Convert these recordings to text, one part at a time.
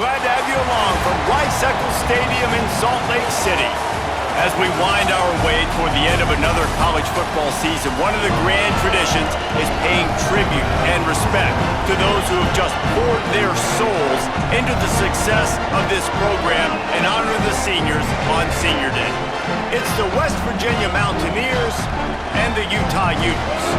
Glad to have you along from Rice Eccles Stadium in Salt Lake City. As we wind our way toward the end of another college football season, one of the grand traditions is paying tribute and respect to those who have just poured their souls into the success of this program and honor the seniors on Senior Day. It's the West Virginia Mountaineers and the Utah Utes.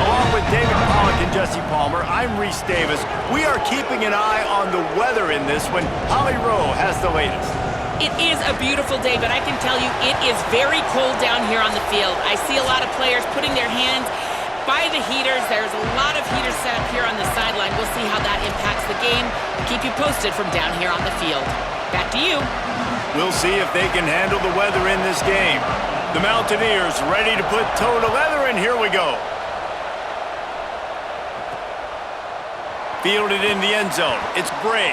Along with David Pollack and Jesse Palmer, I'm Reese Davis. We are keeping an eye on the weather in this one. Holly Rowe has the latest. It is a beautiful day, but I can tell you it is very cold down here on the field. I see a lot of players putting their hands by the heaters. There's a lot of heaters set up here on the sideline. We'll see how that impacts the game. We'll keep you posted from down here on the field. Back to you. We'll see if they can handle the weather in this game. The Mountaineers ready to put toe to leather, and here we go. Fielded in the end zone. It's Bray.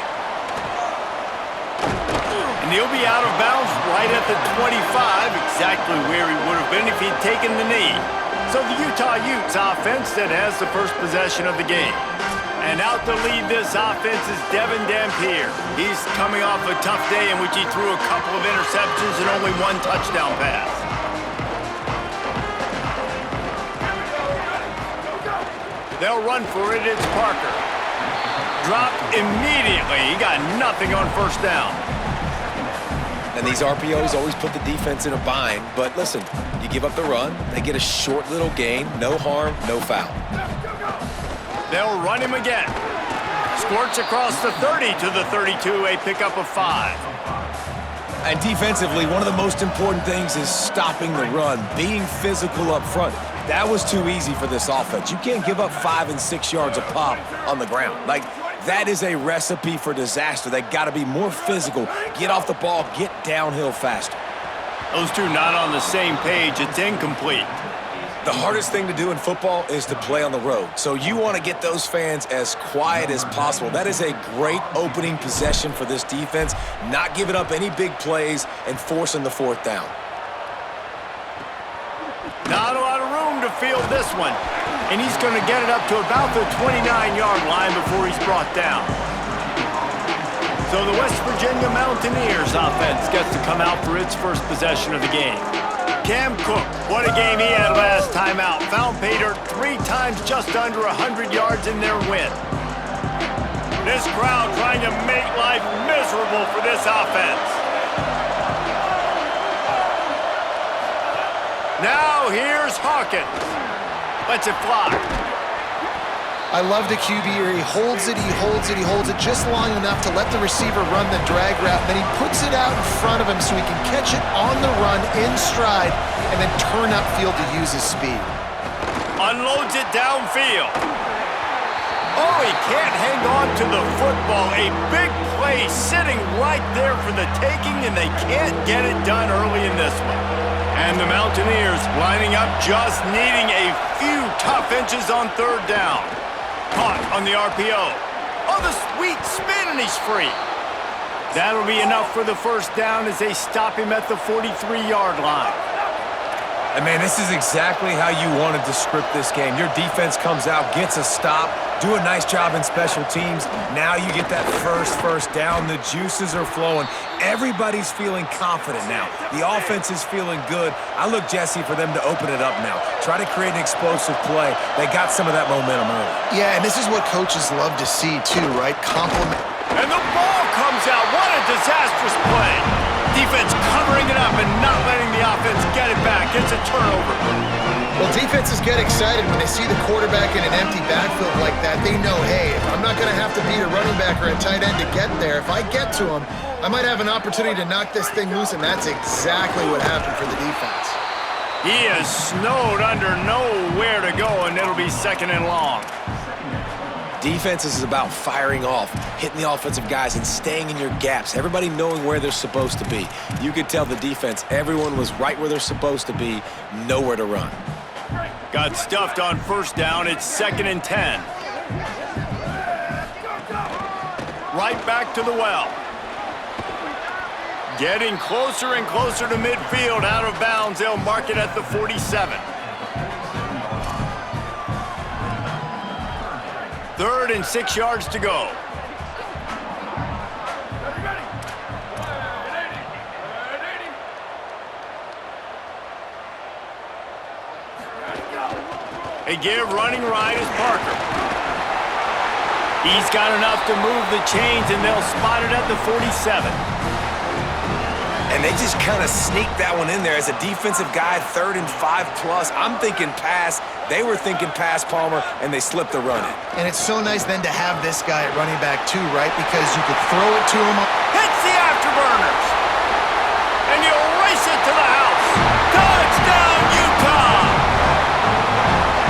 And he'll be out of bounds right at the 25, exactly where he would have been if he'd taken the knee. So the Utah Utes offense that has the first possession of the game. And out to lead this offense is Devin Dampier. He's coming off a tough day in which he threw a couple of interceptions and only one touchdown pass. They'll run for it. It's Parker. Dropped immediately. He got nothing on first down. And these RPOs always put the defense in a bind. But listen, you give up the run, they get a short little gain, no harm, no foul. They'll run him again. Squirts across the 30 to the 32, a pickup of 5. And defensively, one of the most important things is stopping the run, being physical up front. That was too easy for this offense. You can't give up 5 and 6 yards a pop on the ground. That is a recipe for disaster. They got to be more physical, get off the ball, get downhill faster. Those two not on the same page. It's incomplete. The hardest thing to do in football is to play on the road. So you want to get those fans as quiet as possible. That is a great opening possession for this defense, not giving up any big plays and forcing the fourth down. Not a lot of room to field this one. And he's going to get it up to about the 29-yard line before he's brought down. So the West Virginia Mountaineers offense gets to come out for its first possession of the game. Cam Cook, what a game he had last time out. Found pay dirt 3 times just under 100 yards in their win. This crowd trying to make life miserable for this offense. Now here's Hawkins. Lets it fly. I love the QB here. He holds it, he holds it, he holds it just long enough to let the receiver run the drag route. Then he puts it out in front of him so he can catch it on the run in stride and then turn upfield to use his speed. Unloads it downfield. Oh, he can't hang on to the football. A big play sitting right there for the taking, and they can't get it done early in this one. And the Mountaineers lining up, just needing a few tough inches on third down. Caught on the RPO. Oh, the sweet spin, and he's free. That'll be enough for the first down as they stop him at the 43-yard line. And, man, this is exactly how you wanted to script this game. Your defense comes out, gets a stop, do a nice job in special teams. Now you get that first down. The juices are flowing. Everybody's feeling confident now. The offense is feeling good. I look, Jesse, for them to open it up now. Try to create an explosive play. They got some of that momentum early. Yeah, and this is what coaches love to see, too, right? Compliment. And the ball comes out. What a disastrous play. Defense covering it up and not letting the offense get it back. It's a turnover. Well, defenses get excited when they see the quarterback in an empty backfield like that. They know, hey, if I'm not going to have to beat a running back or a tight end to get there, if I get to him, I might have an opportunity to knock this thing loose, and that's exactly what happened for the defense. He is snowed under, nowhere to go, and it'll be second and long. Defense is about firing off, hitting the offensive guys, and staying in your gaps. Everybody knowing where they're supposed to be. You could tell the defense, everyone was right where they're supposed to be, nowhere to run. Got stuffed on first down. It's 2nd and 10. Right back to the well. Getting closer and closer to midfield. Out of bounds. They'll mark it at the 47. 3rd and 6 yards to go. They give running right as Parker. He's got enough to move the chains, and they'll spot it at the 47. And they just kind of sneak that one in there. As a defensive guy, 3rd and 5+. I'm thinking pass. They were thinking pass, Palmer, and they slipped the run in. And it's so nice then to have this guy at running back too, right? Because you could throw it to him. Hits the afterburners. And he'll race it to the house. Touchdown, Utah!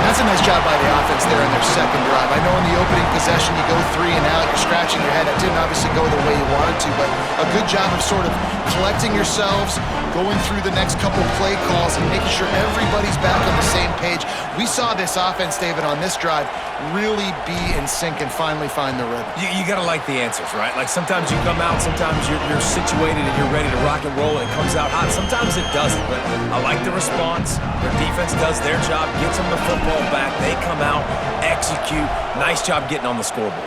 That's a nice job by the offense there in their second drive. I know in the opening possession you go 3 and out, you're scratching your head. That didn't obviously go the way you wanted to, but a good job of sort of collecting yourselves, going through the next couple play calls and making sure everybody's back on the same page. We saw this offense, David, on this drive really be in sync and finally find the rhythm. You got to like the answers, right? Like sometimes you come out, sometimes you're situated and you're ready to rock and roll and it comes out hot. Sometimes it doesn't, but I like the response. Their defense does their job, gets them the football back. They come out, execute. Nice job getting on the scoreboard.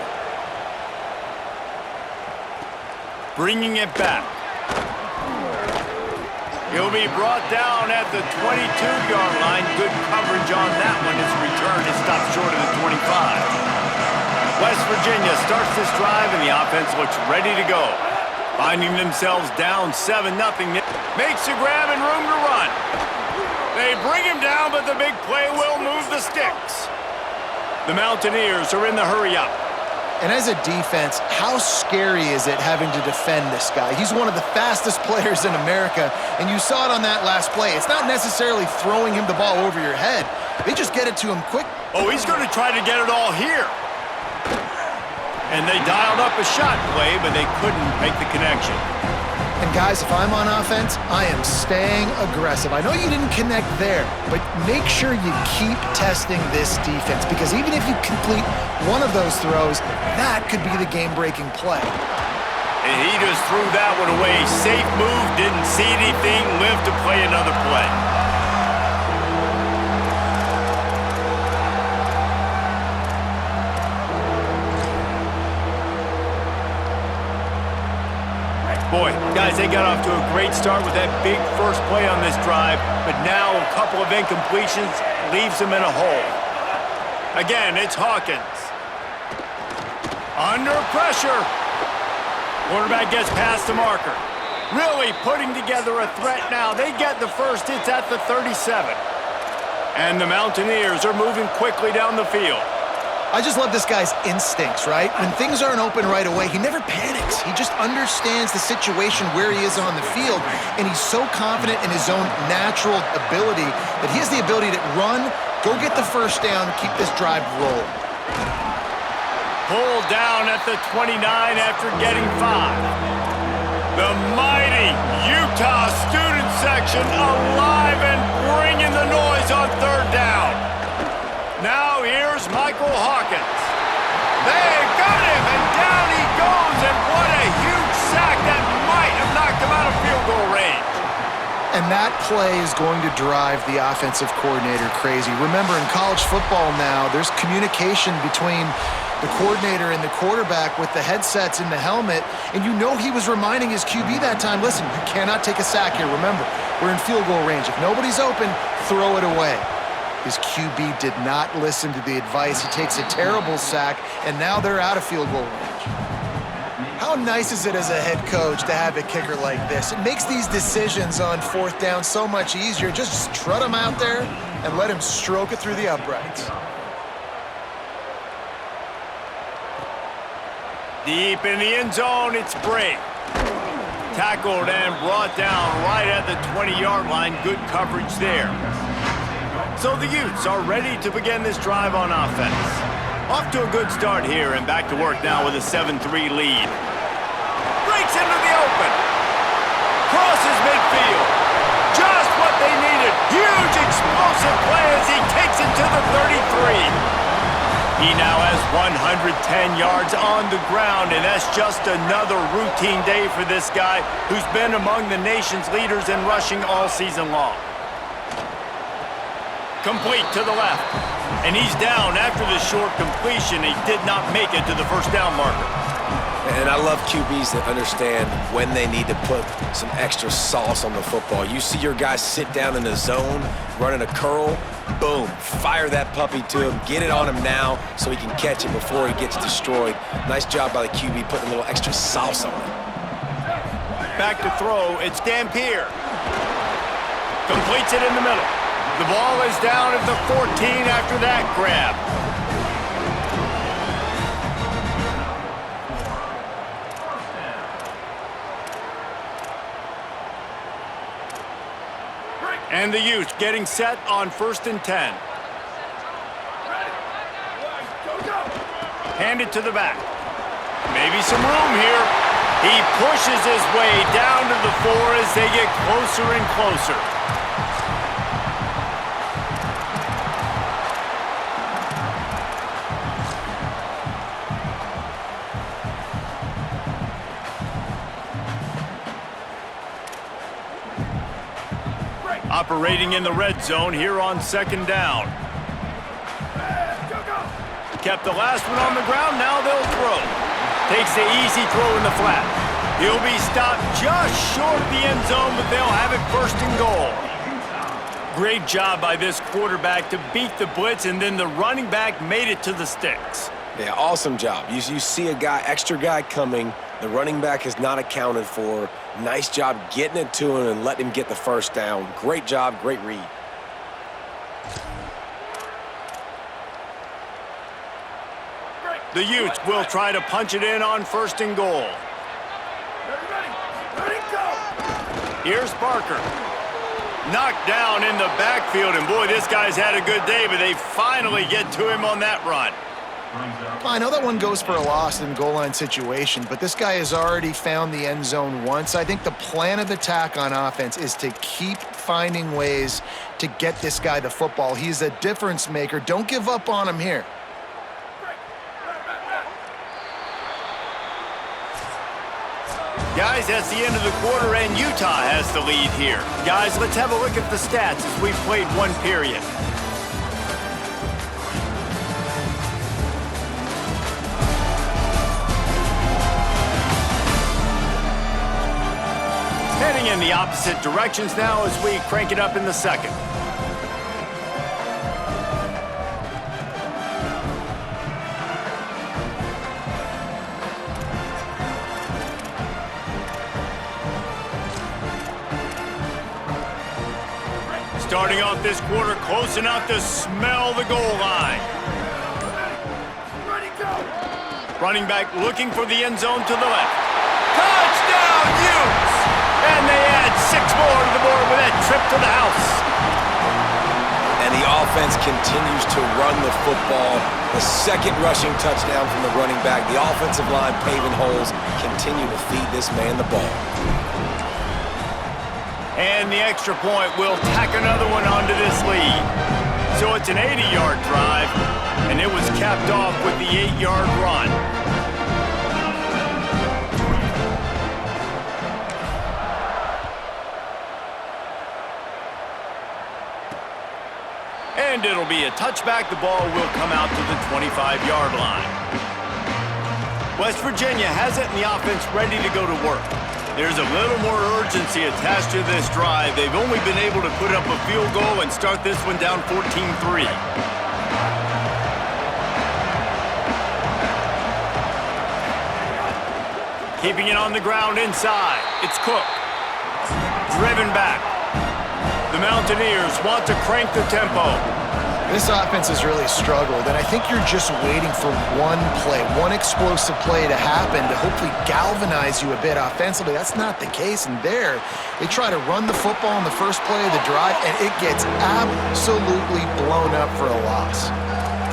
Bringing it back. He'll be brought down at the 22-yard line. Good coverage on that one. His return is stopped short of the 25. West Virginia starts this drive, and the offense looks ready to go. Finding themselves down 7-0. Makes a grab and room to run. They bring him down, but the big play will move the sticks. The Mountaineers are in the hurry-up. And as a defense, how scary is it having to defend this guy? He's one of the fastest players in America, and you saw it on that last play. It's not necessarily throwing him the ball over your head. They just get it to him quick. Oh, he's going to try to get it all here. And they dialed up a shot play, but they couldn't make the connection. And guys, if I'm on offense, I am staying aggressive. I know you didn't connect there, but make sure you keep testing this defense, because even if you complete one of those throws, that could be the game-breaking play. And he just threw that one away. Safe move, didn't see anything, lived to play another play. Boy, guys, they got off to a great start with that big first play on this drive, but now a couple of incompletions leaves them in a hole. Again, it's Hawkins. Under pressure. Quarterback gets past the marker. Really putting together a threat now. They get the first. It's at the 37. And the Mountaineers are moving quickly down the field. I just love this guy's instincts, right? When things aren't open right away, he never panics. He just understands the situation where he is on the field, and he's so confident in his own natural ability that he has the ability to run, go get the first down, keep this drive rolling. Pulled down at the 29 after getting 5. The mighty Utah student section alive and bringing the noise on 3rd down. Now here's Michael Hawkins. They got him, and down he goes, and what a huge sack that might have knocked him out of field goal range. And that play is going to drive the offensive coordinator crazy. Remember, in college football now, there's communication between the coordinator and the quarterback with the headsets in the helmet, and you know he was reminding his QB that time, listen, you cannot take a sack here. Remember, we're in field goal range. If nobody's open, throw it away. His QB did not listen to the advice. He takes a terrible sack, and now they're out of field goal range. How nice is it as a head coach to have a kicker like this? It makes these decisions on 4th down so much easier. Just trot him out there and let him stroke it through the uprights. Deep in the end zone, it's Brake. Tackled and brought down right at the 20-yard line. Good coverage there. So the Utes are ready to begin this drive on offense. Off to a good start here and back to work now with a 7-3 lead. Breaks into the open. Crosses midfield. Just what they needed. Huge explosive play as he takes it to the 33. He now has 110 yards on the ground, and that's just another routine day for this guy who's been among the nation's leaders in rushing all season long. Complete to the left. And he's down after the short completion. He did not make it to the first down marker. And I love QBs that understand when they need to put some extra sauce on the football. You see your guys sit down in the zone, running a curl. Boom. Fire that puppy to him. Get it on him now so he can catch it before he gets destroyed. Nice job by the QB putting a little extra sauce on it. Back to throw, it's Dampier. Completes it in the middle. The ball is down at the 14 after that grab. And the Utes getting set on 1st and 10. Handed to the back. Maybe some room here. He pushes his way down to the 4 as they get closer and closer. Operating in the red zone here on 2nd down. Kept the last one on the ground, now they'll throw. Takes the easy throw in the flat. He'll be stopped just short of the end zone, but they'll have it 1st and goal. Great job by this quarterback to beat the blitz, and then the running back made it to the sticks. Yeah, awesome job. You see a extra guy coming. The running back is not accounted for. Nice job getting it to him and letting him get the 1st down. Great job, great read. The Utes will try to punch it in on 1st and goal. Here's Parker. Knocked down in the backfield, and boy, this guy's had a good day, but they finally get to him on that run. I know that one goes for a loss in goal line situation, but this guy has already found the end zone once. I think the plan of attack on offense is to keep finding ways to get this guy the football. He's a difference maker. Don't give up on him here. Guys, that's the end of the quarter, and Utah has the lead here. Guys, let's have a look at the stats as we've played one period. Heading in the opposite directions now as we crank it up in the 2nd. Starting off this quarter close enough to smell the goal line. Running back looking for the end zone to the left. Touchdown, Utes! And they add 6 more to the board with that trip to the house. And the offense continues to run the football. The 2nd rushing touchdown from the running back. The offensive line paving holes. Continue to feed this man the ball. And the extra point will tack another one onto this lead. So it's an 80-yard drive, and it was capped off with the 8-yard run. And it'll be a touchback. The ball will come out to the 25-yard line. West Virginia has it, and the offense ready to go to work. There's a little more urgency attached to this drive. They've only been able to put up a field goal and start this one down 14-3. Keeping it on the ground inside. It's Cook. Driven back. The Mountaineers want to crank the tempo. This offense has really struggled, and I think you're just waiting for one play, one explosive play to happen to hopefully galvanize you a bit offensively. That's not the case, and there, they try to run the football in the first play of the drive, and it gets absolutely blown up for a loss.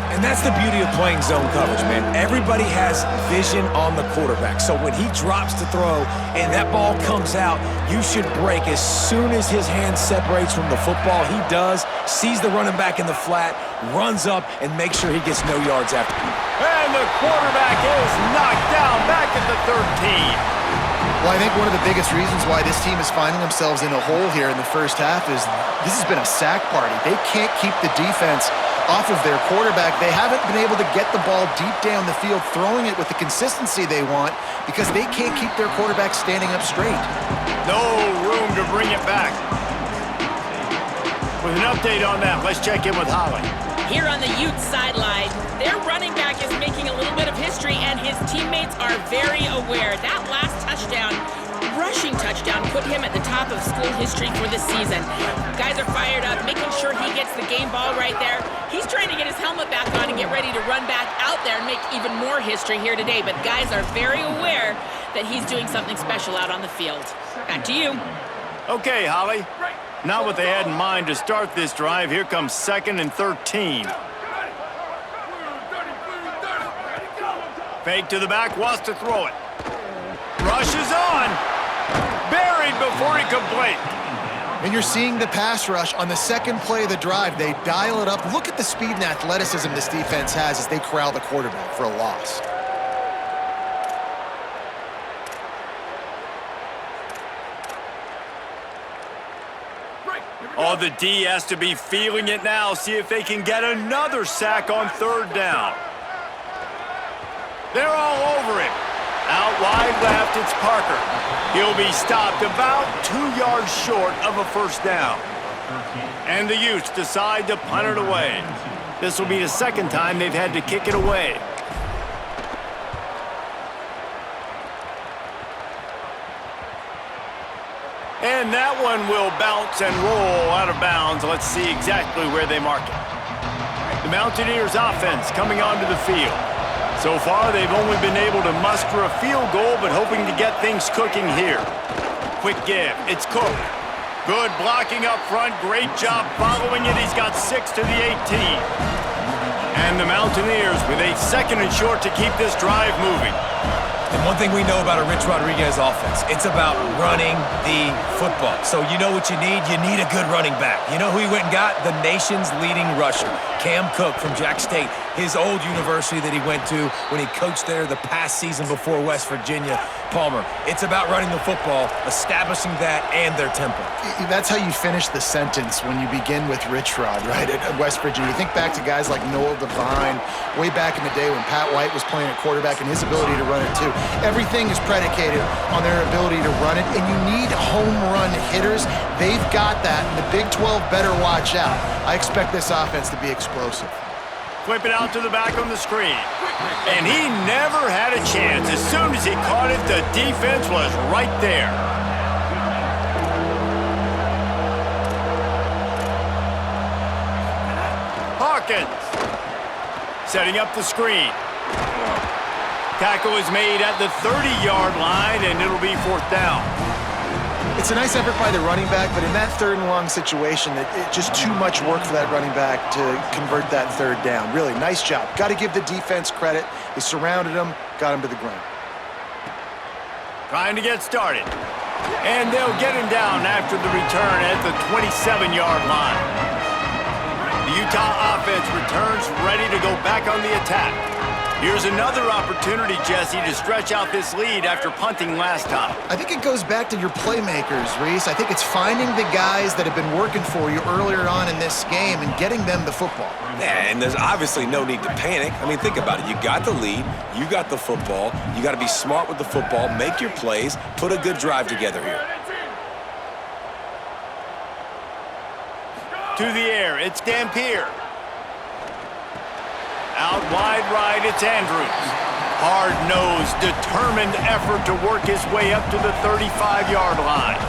And that's the beauty of playing zone coverage, man. Everybody has vision on the quarterback. So when he drops to throw and that ball comes out, you should break as soon as his hand separates from the football. He does, sees the running back in the flat, runs up, and makes sure he gets no yards after. And the quarterback is knocked down back at the 13. Well, I think one of the biggest reasons why this team is finding themselves in a hole here in the first half is this has been a sack party. They can't keep the defense off of their quarterback. They haven't been able to get the ball deep down the field, throwing it with the consistency they want because they can't keep their quarterback standing up straight. No room to bring it back. With an update on that, let's check in with Holly. Here on the Utes sideline, their running back is making a little bit of history, and his teammates are very aware. That last touchdown, rushing touchdown, put him at the top of school history for the season. Guys are fired up, making sure he gets the game ball right there. He's trying to get his helmet back on and get ready to run back out there and make even more history here today. But guys are very aware that he's doing something special out on the field. Back to you. Okay, Holly. Not what they had in mind to start this drive. Here comes 2nd and 13. Fake to the back, wants to throw it. Rushes on. Buried before he could blink. And you're seeing the pass rush on the second play of the drive. They dial it up. Look at the speed and athleticism this defense has as they corral the quarterback for a loss. Oh, the D has to be feeling it now. See if they can get another sack on 3rd down. They're all over him. Out wide left, it's Parker. He'll be stopped about 2 yards short of a 1st down. And the Utes decide to punt it away. This will be the 2nd time they've had to kick it away. And that one will bounce and roll out of bounds. Let's see exactly where they mark it. The Mountaineers offense coming onto the field. So far, they've only been able to muster a field goal, but hoping to get things cooking here. Quick give. It's Cook. Good blocking up front. Great job following it. He's got 6 to the 18. And the Mountaineers with a 2nd and short to keep this drive moving. And one thing we know about a Rich Rodriguez offense, it's about running the football. So you know what you need? You need a good running back. You know who he went and got? The nation's leading rusher, Cam Cook from Jack State, his old university that he went to when he coached there the past season before West Virginia. Palmer, it's about running the football, establishing that and their tempo. That's how you finish the sentence when you begin with Rich Rod, right, at West Virginia. You think back to guys like Noel Devine, way back in the day when Pat White was playing at quarterback and his ability to run it too. Everything is predicated on their ability to run it, and you need home run hitters. They've got that, and the Big 12 better watch out. I expect this offense to be explosive. Flip it out to the back on the screen. And he never had a chance. As soon as he caught it, the defense was right there. Hawkins setting up the screen. Tackle is made at the 30-yard line, and it'll be 4th down. It's a nice effort by the running back, but in that 3rd and long situation, it's just too much work for that running back to convert that 3rd down. Really, nice job. Got to give the defense credit. They surrounded him, got him to the ground. Trying to get started. And they'll get him down after the return at the 27-yard line. The Utah offense returns ready to go back on the attack. Here's another opportunity, Jesse, to stretch out this lead after punting last time. I think it goes back to your playmakers, Reese. I think it's finding the guys that have been working for you earlier on in this game and getting them the football. Yeah, and there's obviously no need to panic. I mean, think about it. You got the lead. You got the football. You got to be smart with the football, make your plays, put a good drive together here. To the air, it's Dampier. Out wide right, it's Andrews. Hard-nosed, determined effort to work his way up to the 35-yard line.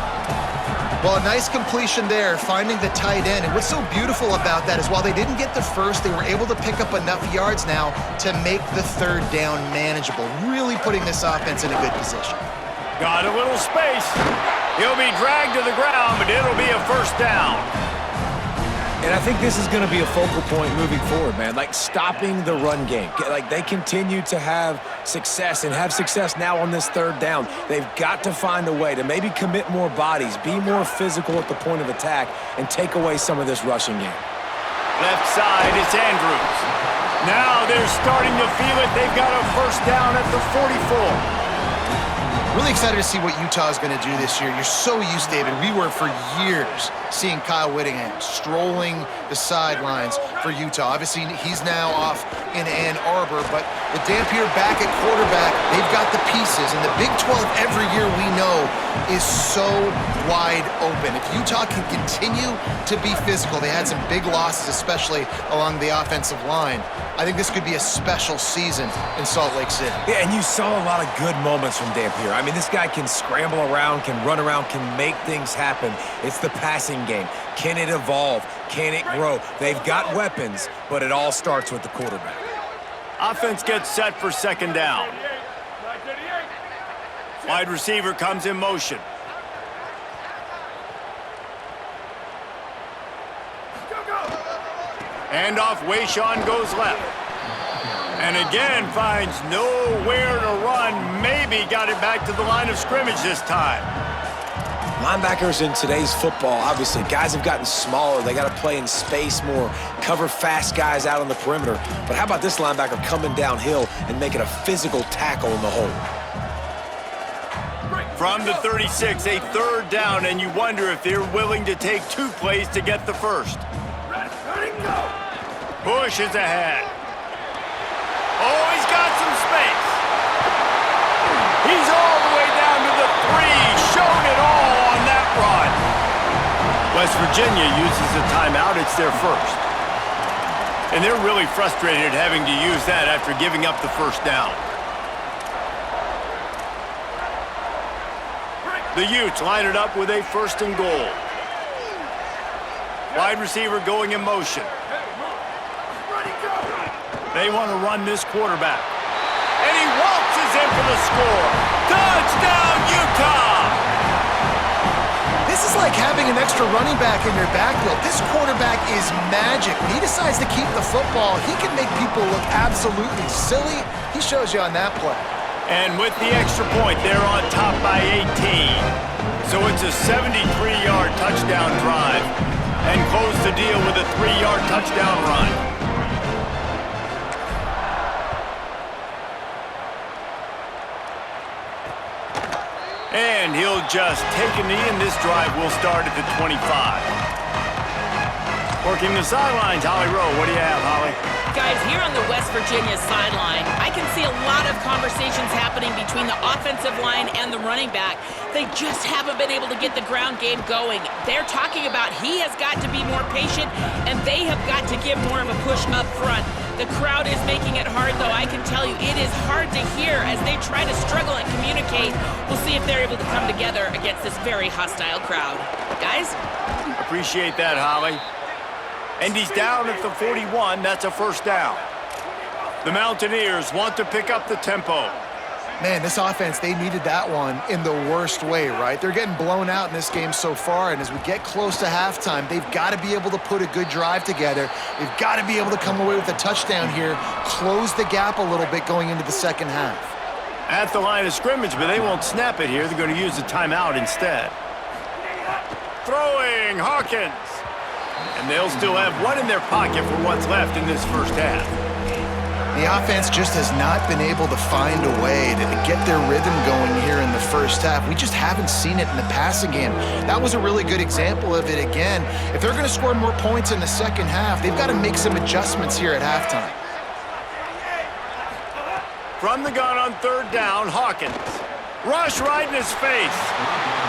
Well, a nice completion there, finding the tight end. And what's so beautiful about that is while they didn't get the first, they were able to pick up enough yards now to make the 3rd down manageable, really putting this offense in a good position. Got a little space. He'll be dragged to the ground, but it'll be a 1st down. And I think this is going to be a focal point moving forward, man. Like stopping the run game. Like they continue to have success and have success now on this 3rd down. They've got to find a way to maybe commit more bodies, be more physical at the point of attack, and take away some of this rushing game. Left side, it's Andrews. Now they're starting to feel it. They've got a 1st down at the 44. Really excited to see what Utah is going to do this year. You're so used, David. We were for years seeing Kyle Whittingham strolling the sidelines, for Utah. Obviously, he's now off in Ann Arbor, but with Dampier back at quarterback, they've got the pieces, and the Big 12 every year we know is so wide open. If Utah can continue to be physical, they had some big losses, especially along the offensive line. I think this could be a special season in Salt Lake City. Yeah, and you saw a lot of good moments from Dampier. I mean, this guy can scramble around, can run around, can make things happen. It's the passing game. Can it evolve? Can it grow? They've got weapons, but it all starts with the quarterback. Offense gets set for second down. Wide receiver comes in motion. Handoff, Wayshawn goes left. And again finds nowhere to run. Maybe got it back to the line of scrimmage this time. Linebackers in today's football, obviously, guys have gotten smaller. They got to play in space more, cover fast guys out on the perimeter. But how about this linebacker coming downhill and making a physical tackle in the hole? From the 36, a third down, and you wonder if they're willing to take 2 plays to get the first. Bush is ahead. Oh, he's got some space. He's all the way down to the 3, showed it all on that run. West Virginia uses a timeout. It's their first. And they're really frustrated having to use that after giving up the first down. The Utes line it up with a 1st and goal. Wide receiver going in motion. They want to run this quarterback. And he waltzes in for the score. Touchdown, Utah! This is like having an extra running back in your backfield. This quarterback is magic. When he decides to keep the football, he can make people look absolutely silly. He shows you on that play. And with the extra point, they're on top by 18. So it's a 73-yard touchdown drive. And close the deal with a 3-yard touchdown run. And he'll just take a knee, and this drive will start at the 25. Working the sidelines, Holly Rowe. What do you have, Holly? Guys, here on the West Virginia sideline, I can see a lot of conversations happening between the offensive line and the running back. They just haven't been able to get the ground game going. They're talking about he has got to be more patient, and they have got to give more of a push up front. The crowd is making it hard, though. I can tell you it is hard to hear as they try to struggle and communicate. We'll see if they're able to come together against this very hostile crowd. Guys? Appreciate that, Holly. And he's down at the 41. That's a 1st down. The Mountaineers want to pick up the tempo. Man, this offense, they needed that one in the worst way, right? They're getting blown out in this game so far, and as we get close to halftime, they've got to be able to put a good drive together. They've got to be able to come away with a touchdown here, close the gap a little bit going into the second half. At the line of scrimmage, but they won't snap it here. They're going to use a timeout instead. Throwing, Hawkins. And they'll still have one in their pocket for what's left in this first half. The offense just has not been able to find a way to get their rhythm going here in the first half. We just haven't seen it in the passing game. That was a really good example of it again. If they're going to score more points in the second half, they've got to make some adjustments here at halftime. From the gun on 3rd down, Hawkins. Rush right in his face.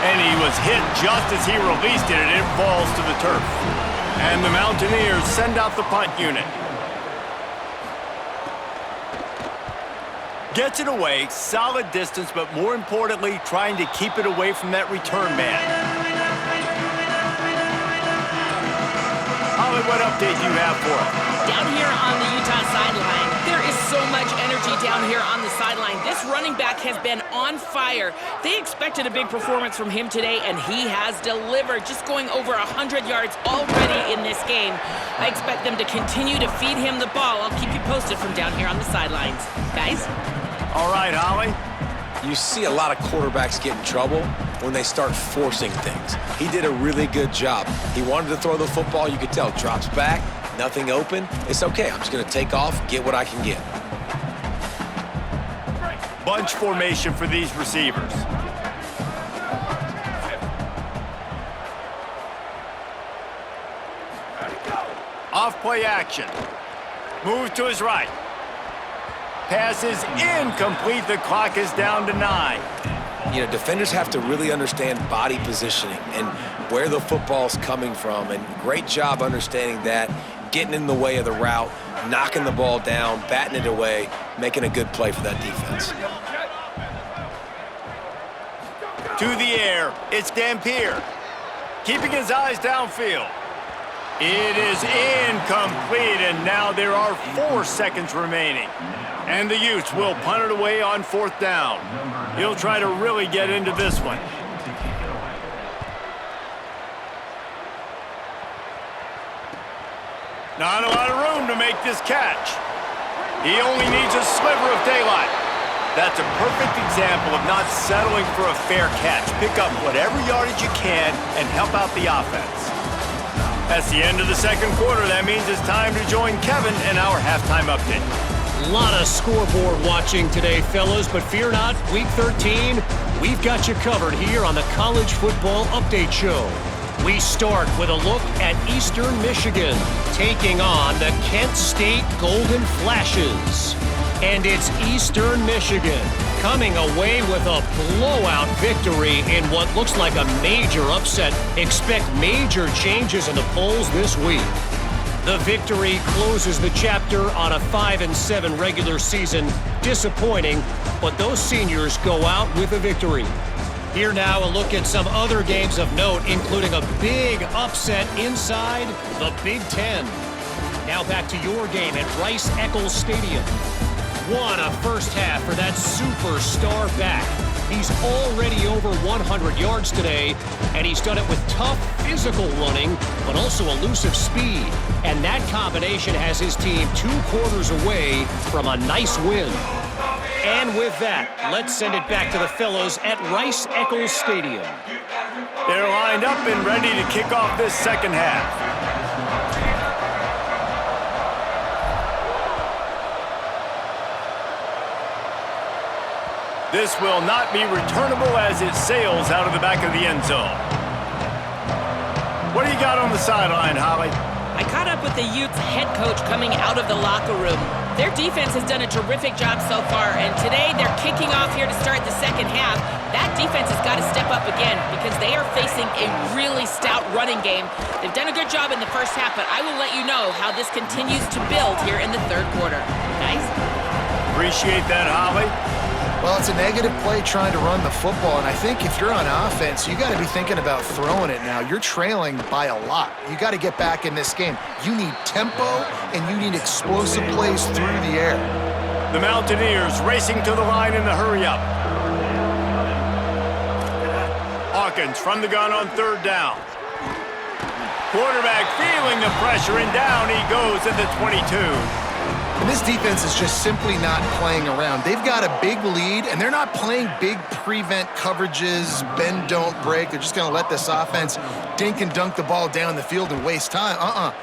And he was hit just as he released it, and it falls to the turf. And the Mountaineers send out the punt unit. Gets it away, solid distance, but more importantly, trying to keep it away from that return man. Holly, what update do you have for us? Down here on the Utah sideline, there is so much energy down here on the sideline. This running back has been on fire. They expected a big performance from him today, and he has delivered, just going over 100 yards already in this game. I expect them to continue to feed him the ball. I'll keep you posted from down here on the sidelines. Guys? All right, Holly. You see a lot of quarterbacks get in trouble when they start forcing things. He did a really good job. He wanted to throw the football. You could tell, drops back, nothing open. It's okay. I'm just going to take off, get what I can get. Bunch formation for these receivers. Off-play action. Moves to his right. Pass is incomplete. The clock is down to 9. You know, defenders have to really understand body positioning and where the football's coming from, and great job understanding that, getting in the way of the route, knocking the ball down, batting it away, making a good play for that defense. To the air, it's Dampier. Keeping his eyes downfield. It is incomplete, and now there are 4 seconds remaining. And the Utes will punt it away on 4th down. He'll try to really get into this one. Not a lot of room to make this catch. He only needs a sliver of daylight. That's a perfect example of not settling for a fair catch. Pick up whatever yardage you can and help out the offense. That's the end of the second quarter. That means it's time to join Kevin and our halftime update. A lot of scoreboard watching today, fellas, but fear not, Week 13, we've got you covered here on the College Football Update Show. We start with a look at Eastern Michigan, taking on the Kent State Golden Flashes. And it's Eastern Michigan coming away with a blowout victory in what looks like a major upset. Expect major changes in the polls this week. The victory closes the chapter on a 5-7 regular season. Disappointing, but those seniors go out with a victory. Here now, a look at some other games of note, including a big upset inside the Big Ten. Now back to your game at Rice-Eccles Stadium. What a first half for that superstar back. He's already over 100 yards today, and he's done it with tough physical running, but also elusive speed. And that combination has his team 2 quarters away from a nice win. And with that, let's send it back to the fellows at Rice-Eccles Stadium. They're lined up and ready to kick off this second half. This will not be returnable as it sails out of the back of the end zone. What do you got on the sideline, Holly? I caught up with the Utes head coach coming out of the locker room. Their defense has done a terrific job so far, and today they're kicking off here to start the second half. That defense has got to step up again because they are facing a really stout running game. They've done a good job in the first half, but I will let you know how this continues to build here in the third quarter. Guys? Appreciate that, Holly. Well, it's a negative play trying to run the football, and I think if you're on offense, you got to be thinking about throwing it now. You're trailing by a lot. You got to get back in this game. You need tempo, and you need explosive plays through the air. The Mountaineers racing to the line in the hurry-up. Hawkins from the gun on 3rd down. Quarterback feeling the pressure, and down he goes at the 22. And this defense is just simply not playing around. They've got a big lead, and they're not playing big prevent coverages, bend, don't break. They're just going to let this offense dink and dunk the ball down the field and waste time.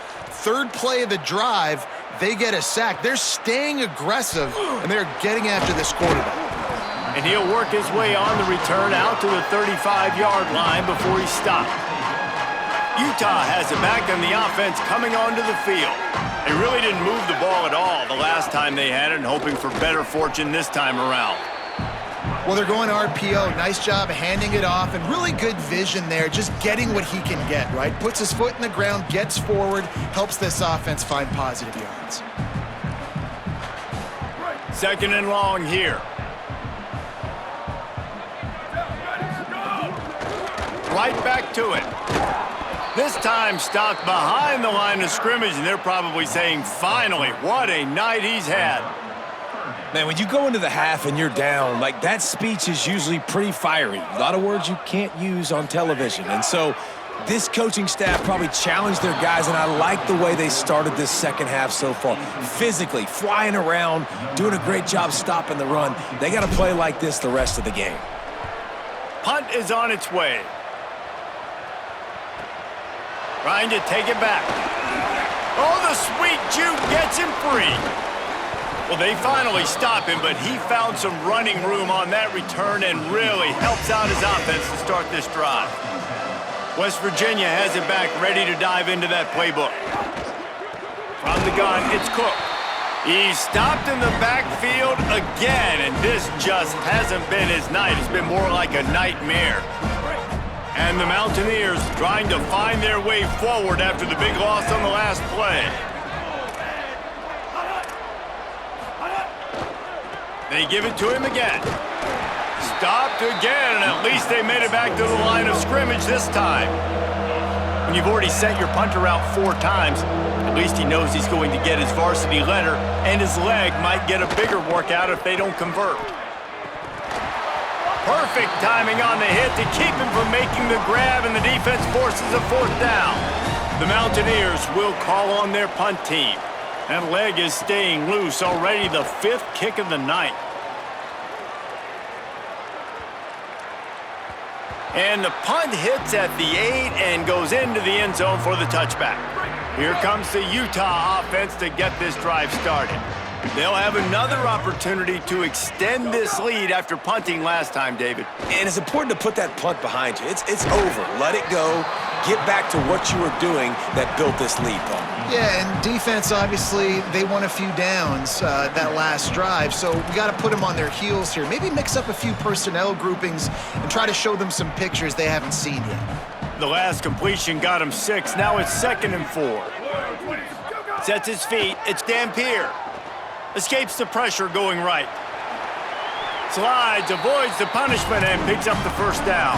Third play of the drive, they get a sack. They're staying aggressive, and they're getting after this quarterback. And he'll work his way on the return out to the 35-yard line before he's stopped. Utah has it back on the offense coming onto the field. They really didn't move the ball at all the last time they had it, and hoping for better fortune this time around. Well, they're going RPO. Nice job handing it off, and really good vision there, just getting what he can get, right? Puts his foot in the ground, gets forward, helps this offense find positive yards. 2nd and long here. Right back to it. This time stopped behind the line of scrimmage, and they're probably saying, finally, what a night he's had. Man, when you go into the half and you're down, like, that speech is usually pretty fiery. A lot of words you can't use on television. And so this coaching staff probably challenged their guys, and I like the way they started this second half so far. Physically, flying around, doing a great job stopping the run. They got to play like this the rest of the game. Punt is on its way. Trying to take it back. Oh, the sweet juke gets him free. Well, they finally stop him, but he found some running room on that return and really helps out his offense to start this drive. West Virginia has it back, ready to dive into that playbook. the gun. It's Cook. He's stopped in the backfield again, and this just hasn't been his night. It's been more like a nightmare. And the Mountaineers trying to find their way forward after the big loss on the last play. They give it to him again. Stopped again, and at least they made it back to the line of scrimmage this time. When you've already sent your punter out 4 times, at least he knows he's going to get his varsity letter, and his leg might get a bigger workout if they don't convert. Perfect timing on the hit to keep him from making the grab, and the defense forces a 4th down. The Mountaineers will call on their punt team. That leg is staying loose, already the 5th kick of the night. And the punt hits at the 8 and goes into the end zone for the touchback. Here comes the Utah offense to get this drive started. They'll have another opportunity to extend this lead after punting last time, David. And it's important to put that punt behind you. It's over. Let it go. Get back to what you were doing that built this lead, Paul. Yeah, and defense, obviously, they won a few downs that last drive, so we got to put them on their heels here. Maybe mix up a few personnel groupings and try to show them some pictures they haven't seen yet. The last completion got him 6. Now it's 2nd and 4. Sets his feet. It's Dampier. Escapes the pressure going right. Slides, avoids the punishment, and picks up the 1st down.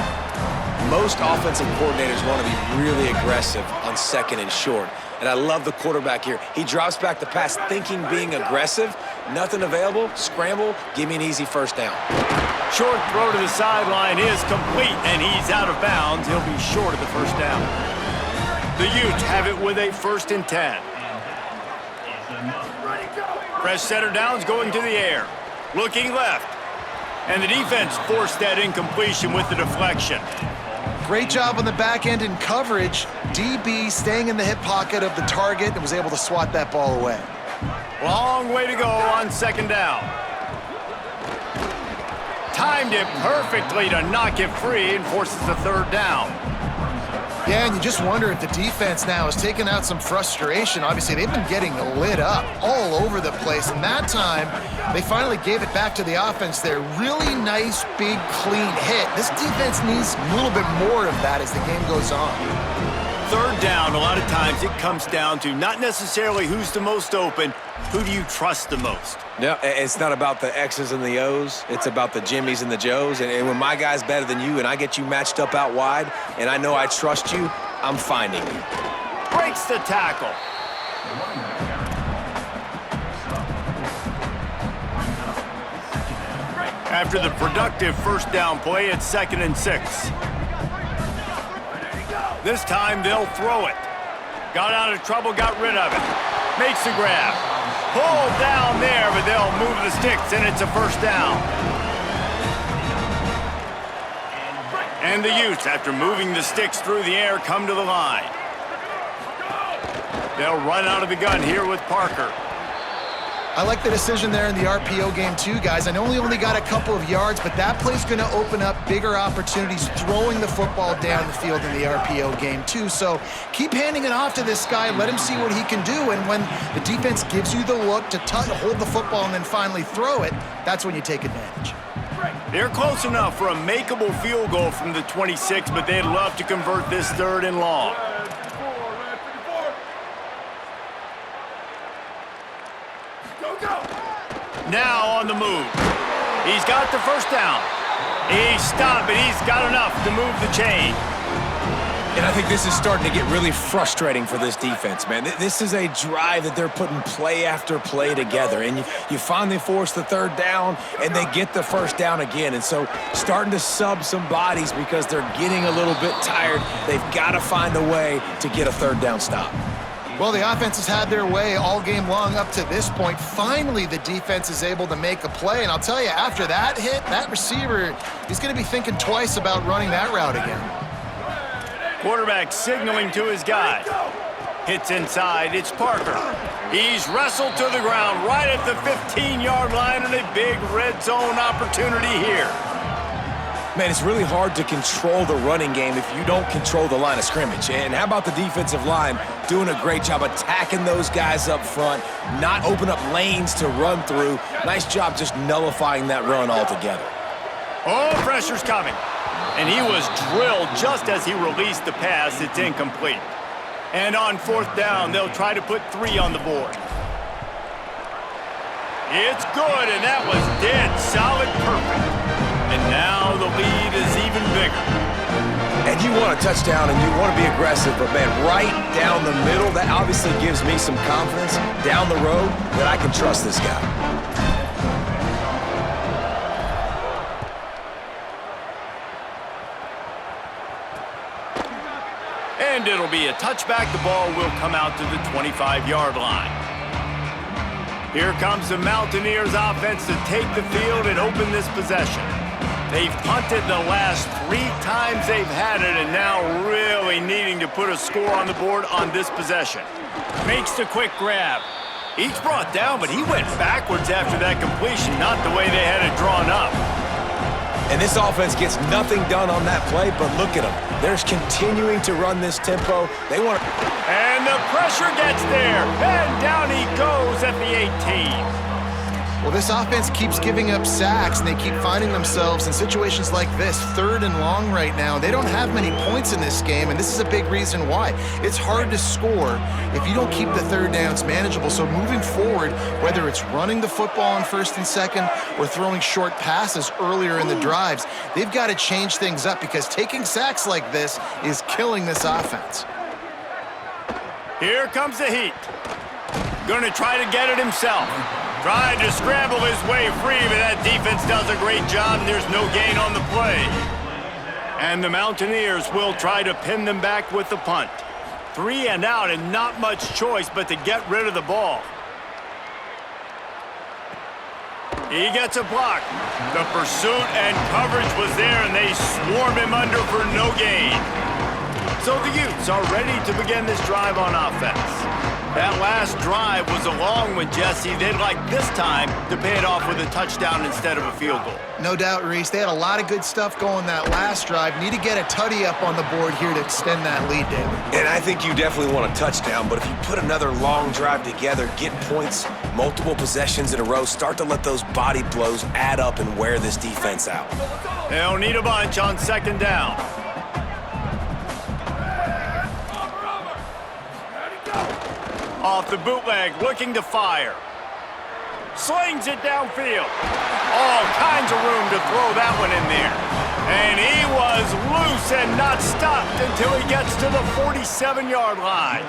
Most offensive coordinators want to be really aggressive on 2nd and short. And I love the quarterback here. He drops back the pass thinking being aggressive. Nothing available. Scramble. Give me an easy 1st down. Short throw to the sideline is complete, and he's out of bounds. He'll be short of the 1st down. The Utes have it with a 1st and 10. Fresh setter downs going to the air. Looking left. And the defense forced that incompletion with the deflection. Great job on the back end in coverage. DB staying in the hip pocket of the target and was able to swat that ball away. Long way to go on 2nd down. Timed it perfectly to knock it free and forces the 3rd down. Yeah, and you just wonder if the defense now is taking out some frustration. Obviously, they've been getting lit up all over the place, and that time, they finally gave it back to the offense there. Really nice, big, clean hit. This defense needs a little bit more of that as the game goes on. 3rd down, a lot of times it comes down to not necessarily who's the most open, who do you trust the most? No, it's not about the X's and the O's. It's about the Jimmys and the Joes. And when my guy's better than you and I get you matched up out wide and I know I trust you, I'm finding you. Breaks the tackle. After the productive 1st down play, it's 2nd and 6. This time they'll throw it. Got out of trouble, got rid of it. Makes the grab. Pulled down there, but they'll move the sticks, and it's a 1st down. And the Utes, after moving the sticks through the air, come to the line. They'll run out of the gun here with Parker. I like the decision there in the RPO game too, guys. I know he only got a couple of yards, but that play's going to open up bigger opportunities throwing the football down the field in the RPO game too. So keep handing it off to this guy. Let him see what he can do. And when the defense gives you the look to hold the football and then finally throw it, that's when you take advantage. They're close enough for a makeable field goal from the 26, but they'd love to convert this 3rd and long. Now on the move. He's got the 1st down. He's stopped, but he's got enough to move the chain. And I think this is starting to get really frustrating for this defense, man. This is a drive that they're putting play after play together. And you finally force the 3rd down, and they get the 1st down again. And so starting to sub some bodies because they're getting a little bit tired. They've got to find a way to get a 3rd down stop. Well, the offense has had their way all game long up to this point. Finally, the defense is able to make a play. And I'll tell you, after that hit, that receiver, he's going to be thinking twice about running that route again. Quarterback signaling to his guy. Hits inside. It's Parker. He's wrestled to the ground right at the 15-yard line, and a big red zone opportunity here. Man, it's really hard to control the running game if you don't control the line of scrimmage. And how about the defensive line doing a great job attacking attacking those guys up front, not open up lanes to run through. Nice job just nullifying that run altogether. Oh, pressure's coming. And he was drilled just as he released the pass. It's incomplete. And on fourth down, they'll try to put 3 on the board. It's good, and that was dead solid perfect. And now the lead is even bigger. And you want a touchdown and you want to be aggressive, but man, right down the middle, that obviously gives me some confidence down the road that I can trust this guy. And it'll be a touchback. The ball will come out to the 25-yard line. Here comes the Mountaineers offense to take the field and open this possession. They've punted the last 3 times they've had it, and now really needing to put a score on the board on this possession. Makes the quick grab. He's brought down, but he went backwards after that completion, not the way they had it drawn up. And this offense gets nothing done on that play, but look at them. They're continuing to run this tempo. They want to... And the pressure gets there, and down he goes at the 18. Well, this offense keeps giving up sacks, and they keep finding themselves in situations like this, 3rd and long right now. They don't have many points in this game, and this is a big reason why. It's hard to score if you don't keep the 3rd downs manageable. So moving forward, whether it's running the football on 1st and 2nd or throwing short passes earlier in the drives, they've got to change things up because taking sacks like this is killing this offense. Here comes the heat. Going to try to get it himself. Tried to scramble his way free, but that defense does a great job, and there's no gain on the play. And the Mountaineers will try to pin them back with the punt. 3 and out, and not much choice but to get rid of the ball. He gets a block. The pursuit and coverage was there, and they swarm him under for no gain. So the Utes are ready to begin this drive on offense. That last drive was a long one, Jesse. They'd like this time to pay it off with a touchdown instead of a field goal. No doubt, Reese. They had a lot of good stuff going that last drive. Need to get a tutty up on the board here to extend that lead, David. And I think you definitely want a touchdown, but if you put another long drive together, get points, multiple possessions in a row, start to let those body blows add up and wear this defense out. They'll need a bunch on 2nd down. Off the bootleg, looking to fire. Slings it downfield. All kinds of room to throw that one in there. And he was loose and not stopped until he gets to the 47-yard line.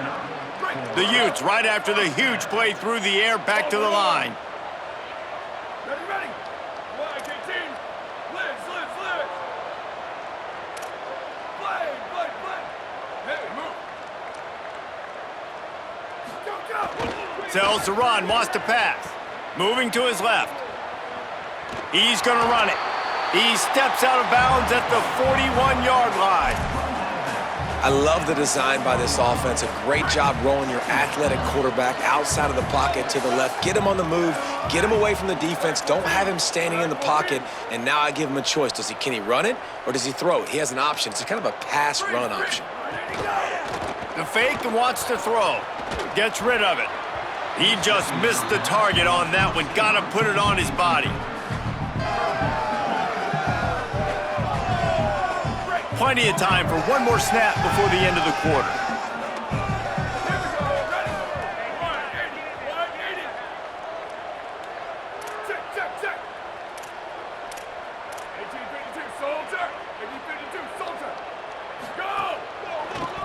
The Utes, right after the huge play through the air, back to the line. Sells to run, wants to pass. Moving to his left. He's going to run it. He steps out of bounds at the 41-yard line. I love the design by this offense. A great job rolling your athletic quarterback outside of the pocket to the left. Get him on the move. Get him away from the defense. Don't have him standing in the pocket. And now I give him a choice. Can he run it or does he throw it? He has an option. It's kind of a pass-run option. The fake and wants to throw. Gets rid of it. He just missed the target on that one. Got to put it on his body. Plenty of time for one more snap before the end of the quarter.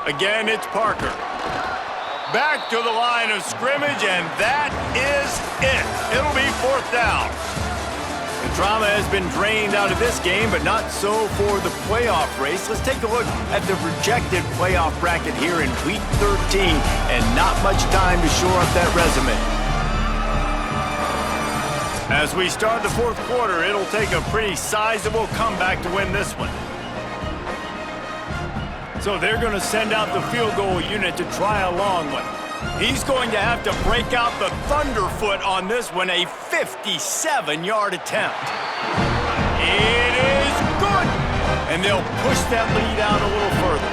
Again, it's Parker. Back to the line of scrimmage, and that is it. It'll be 4th down. The drama has been drained out of this game, but not so for the playoff race. Let's take a look at the projected playoff bracket here in Week 13, and not much time to shore up that resume. As we start the 4th quarter, it'll take a pretty sizable comeback to win this one. So they're going to send out the field goal unit to try a long one. He's going to have to break out the Thunderfoot on this one, a 57-yard attempt. It is good! And they'll push that lead out a little further.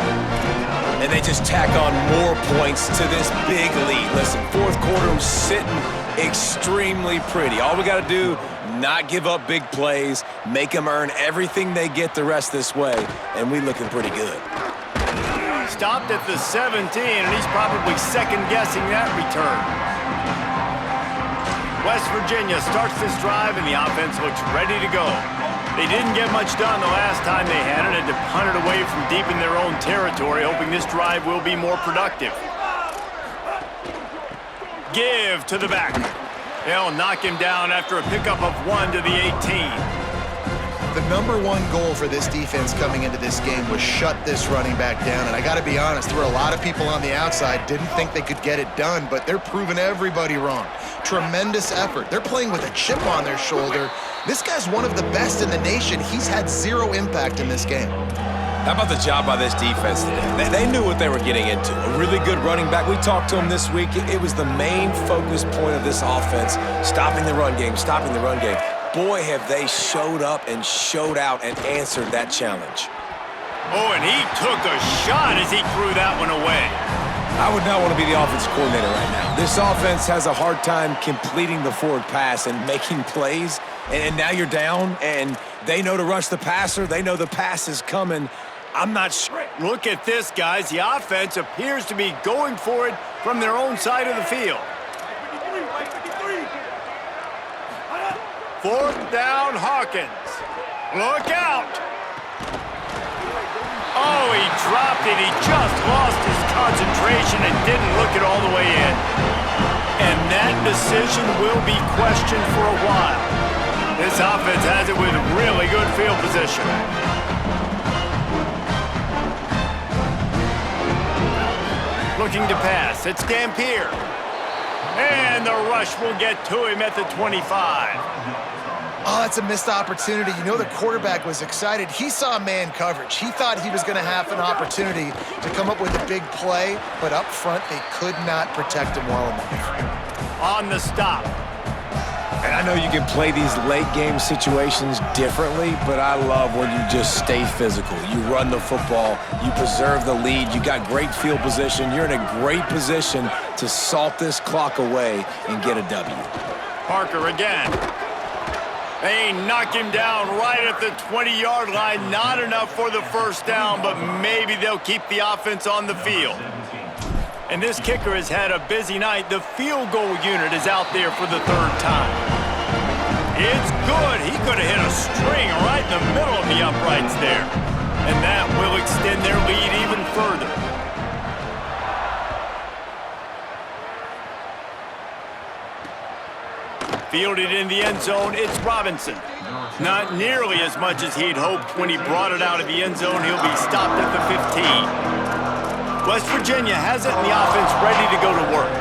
and they just tack on more points to this big lead. Listen, fourth quarter was sitting extremely pretty. All we got to do, not give up big plays, make them earn everything they get the rest this way, and we looking pretty good. Stopped at the 17, and he's probably second-guessing that return. West Virginia starts this drive, and the offense looks ready to go. They didn't get much done the last time they had it, and to punt it away from deep in their own territory, hoping this drive will be more productive. Give to the back. They'll knock him down after a pickup of 1 to the 18. The number one goal for this defense coming into this game was shut this running back down. And I got to be honest, there were a lot of people on the outside didn't think they could get it done, but they're proving everybody wrong. Tremendous effort. They're playing with a chip on their shoulder. This guy's one of the best in the nation. He's had zero impact in this game. How about the job by this defense today? They knew what they were getting into. A really good running back. We talked to him this week. It was the main focus point of this offense, stopping the run game, stopping the run game. Boy, have they showed up and showed out and answered that challenge. Oh, and he took a shot as he threw that one away. I would not want to be the offensive coordinator right now. This offense has a hard time completing the forward pass and making plays, and now you're down, and they know to rush the passer. They know the pass is coming. I'm not sure. Look at this, guys. The offense appears to be going for it from their own side of the field. Fourth down, Hawkins. Look out. Oh, he dropped it. He just lost his concentration and didn't look it all the way in. And that decision will be questioned for a while. This offense has it with really good field position. Looking to pass. It's Dampier. And the rush will get to him at the 25. Oh, that's a missed opportunity. You know the quarterback was excited. He saw man coverage. He thought he was going to have an opportunity to come up with a big play, but up front, they could not protect him well enough. On the stop. And I know you can play these late-game situations differently, but I love when you just stay physical. You run the football, you preserve the lead, you got great field position, you're in a great position to salt this clock away and get a W. Parker again. They knock him down right at the 20-yard line. Not enough for the first down, but maybe they'll keep the offense on the field. And this kicker has had a busy night. The field goal unit is out there for the third time. It's good. He could have hit a string right in the middle of the uprights there. And that will extend their lead even further. Fielded in the end zone, it's Robinson. Not nearly as much as he'd hoped when he brought it out of the end zone. He'll be stopped at the 15. West Virginia has it and the offense ready to go to work.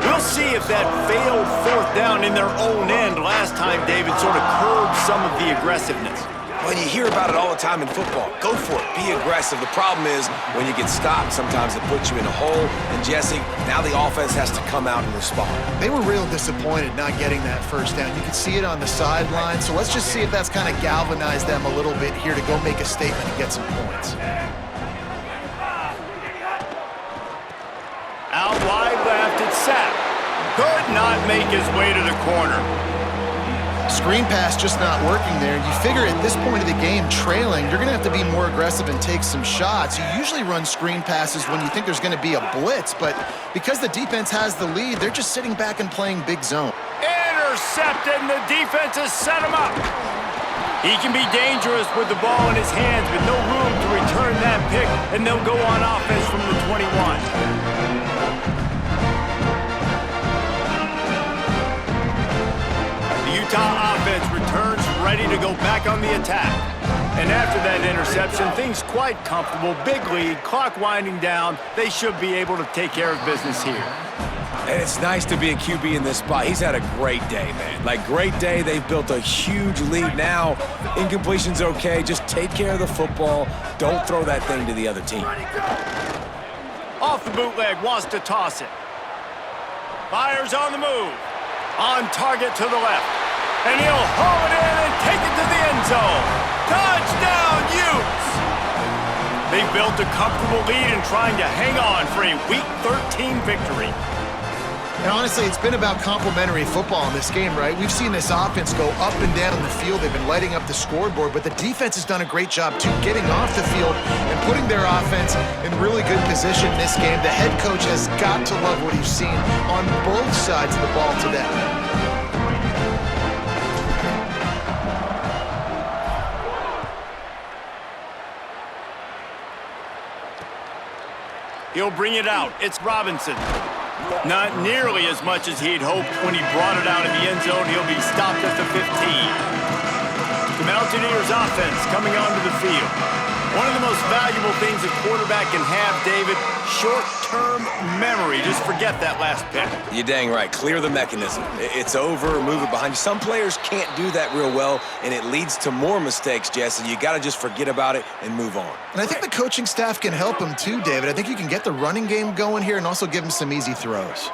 We'll see if that failed fourth down in their own end last time, David, sort of curbed some of the aggressiveness. When you hear about it all the time in football, go for it, be aggressive. The problem is when you get stopped, sometimes it puts you in a hole. And Jesse, now the offense has to come out and respond. They were real disappointed not getting that first down. You could see it on the sideline. So let's just see if that's kind of galvanized them a little bit here to go make a statement and get some points. Out wide left, it's Sapp. Could not make his way to the corner. Screen pass just not working there. You figure at this point of the game, trailing, you're going to have to be more aggressive and take some shots. You usually run screen passes when you think there's going to be a blitz, but because the defense has the lead, they're just sitting back and playing big zone. Intercepted, and the defense has set him up. He can be dangerous with the ball in his hands, but no room to return that pick, and they'll go on offense from the 21. Utah offense returns ready to go back on the attack. And after that interception, things quite comfortable. Big lead, clock winding down. They should be able to take care of business here. And it's nice to be a QB in this spot. He's had a great day, man. Like, great day. They've built a huge lead now. Incompletion's okay. Just take care of the football. Don't throw that thing to the other team. Off the bootleg, wants to toss it. Fires on the move. On target to the left. And he'll haul it in and take it to the end zone. Touchdown, Utes! They built a comfortable lead and trying to hang on for a Week 13 victory. And honestly, it's been about complementary football in this game, right? We've seen this offense go up and down the field. They've been lighting up the scoreboard, but the defense has done a great job, too, getting off the field and putting their offense in really good position in this game. The head coach has got to love what he's seen on both sides of the ball today. He'll bring it out. It's Robinson. Not nearly as much as he'd hoped when he brought it out in the end zone. He'll be stopped at the 15. The Mountaineers offense coming onto the field. One of the most valuable things a quarterback can have, David, short-term memory. Just forget that last pick. You're dang right. Clear the mechanism. It's over, move it behind you. Some players can't do that real well, and it leads to more mistakes, Jesse. You got to just forget about it and move on. And I think the coaching staff can help him too, David. I think you can get the running game going here and also give him some easy throws.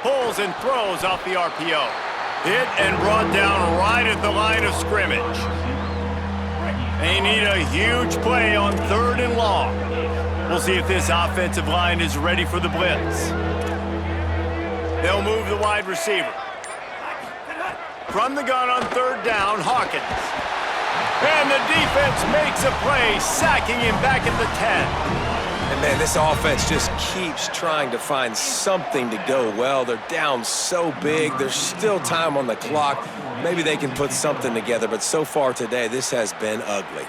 Pulls and throws off the RPO. Hit and brought down right at the line of scrimmage. They need a huge play on 3rd and long. We'll see if this offensive line is ready for the blitz. They'll move the wide receiver. From the gun on 3rd down, Hawkins. And the defense makes a play, sacking him back at the 10. And, man, this offense just keeps trying to find something to go well. They're down so big. There's still time on the clock. Maybe they can put something together, but so far today, this has been ugly.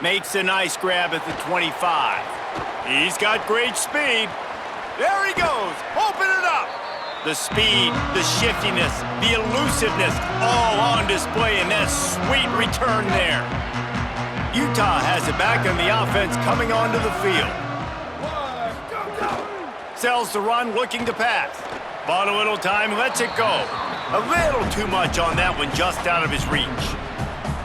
Makes a nice grab at the 25. He's got great speed. There he goes. Open it up. The speed, the shiftiness, the elusiveness, all on display in that sweet return there. Utah has it back on the offense coming onto the field. Sells the run, looking to pass. Bought a little time, lets it go. A little too much on that one, just out of his reach.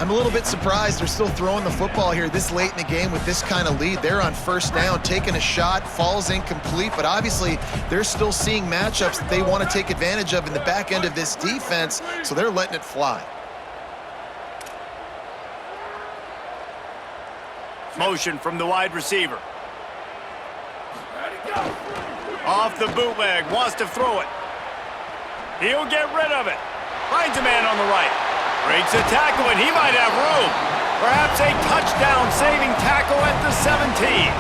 I'm a little bit surprised they're still throwing the football here this late in the game with this kind of lead. They're on 1st down, taking a shot, falls incomplete, but obviously they're still seeing matchups that they want to take advantage of in the back end of this defense, so they're letting it fly. Motion from the wide receiver. Off the bootleg, wants to throw it. He'll get rid of it. Finds a man on the right. Breaks a tackle, and he might have room. Perhaps a touchdown-saving tackle at the 17.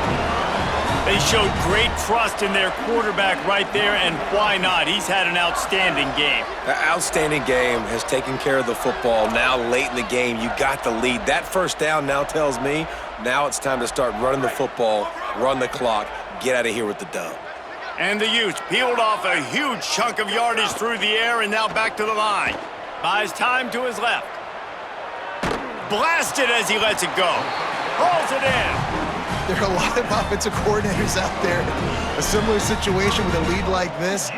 They showed great trust in their quarterback right there, and why not? He's had an outstanding game. An outstanding game, has taken care of the football. Now late in the game, you got the lead. That 1st down now tells me now it's time to start running the football, run the clock, get out of here with the dub. And the Utes peeled off a huge chunk of yardage through the air and now back to the line. Buys time to his left. Blasted as he lets it go. Hauls it in. There are a lot of offensive coordinators out there. A similar situation with a lead like this.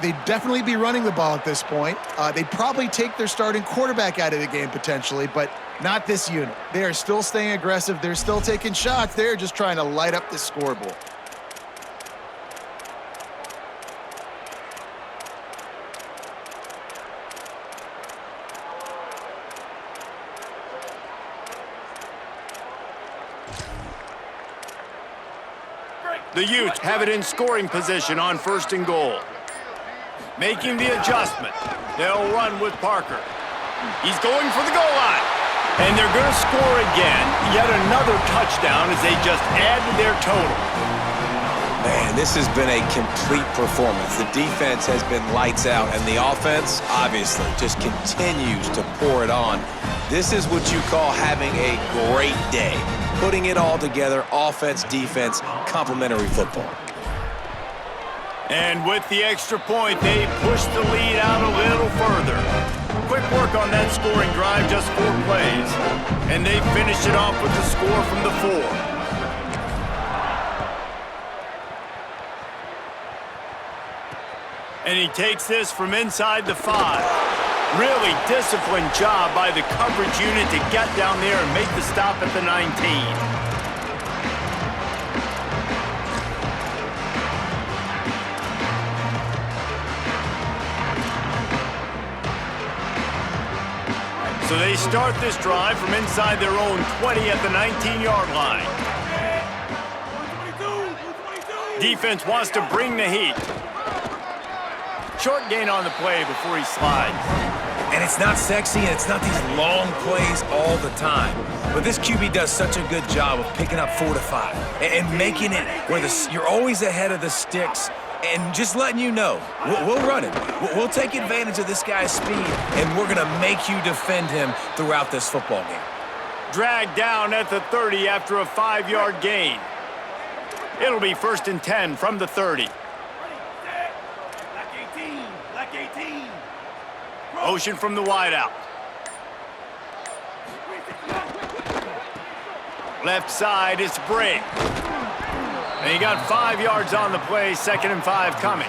They'd definitely be running the ball at this point. They'd probably take their starting quarterback out of the game potentially, but not this unit. They are still staying aggressive. They're still taking shots. They're just trying to light up the scoreboard. The Utes have it in scoring position on 1st and goal. Making the adjustment. They'll run with Parker. He's going for the goal line. And they're going to score again. Yet another touchdown as they just add to their total. Man, this has been a complete performance. The defense has been lights out, and the offense, obviously, just continues to pour it on. This is what you call having a great day. Putting it all together, offense, defense, complementary football. And with the extra point, they push the lead out a little further. Quick work on that scoring drive, just 4 plays. And they finish it off with the score from the 4. And he takes this from inside the 5. Really disciplined job by the coverage unit to get down there and make the stop at the 19. So So they start this drive from inside their own 20 at the 19-yard line. Defense wants to bring the heat. Short gain on the play before he slides. And it's not sexy, and it's not these long plays all the time. But this QB does such a good job of picking up 4 to 5 and making it where you're always ahead of the sticks and just letting you know, we'll run it. We'll take advantage of this guy's speed, and we're going to make you defend him throughout this football game. Dragged down at the 30 after a 5-yard gain. It'll be 1st and 10 from the 30. Motion from the wideout. Left side, it's Bray. And he got 5 yards on the play, 2nd and 5 coming.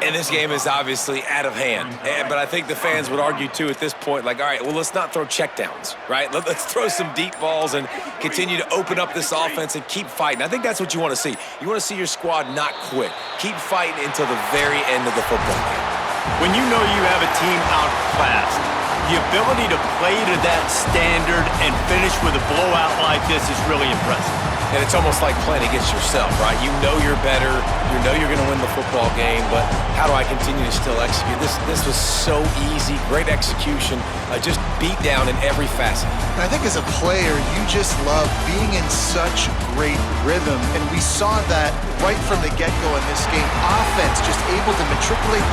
And this game is obviously out of hand. But I think the fans would argue, too, at this point, like, all right, well, let's not throw checkdowns, right? Let's throw some deep balls and continue to open up this offense and keep fighting. I think that's what you want to see. You want to see your squad not quit. Keep fighting until the very end of the football game. When you know you have a team outclassed, the ability to play to that standard and finish with a blowout like this is really impressive. And it's almost like playing against yourself, right? You know you're better. You know you're going to win the football game, but how do I continue to still execute? This was so easy. Great execution. Just beat down in every facet. And I think as a player, you just love being in such great rhythm. And we saw that right from the get-go in this game. Offense just able to matriculate the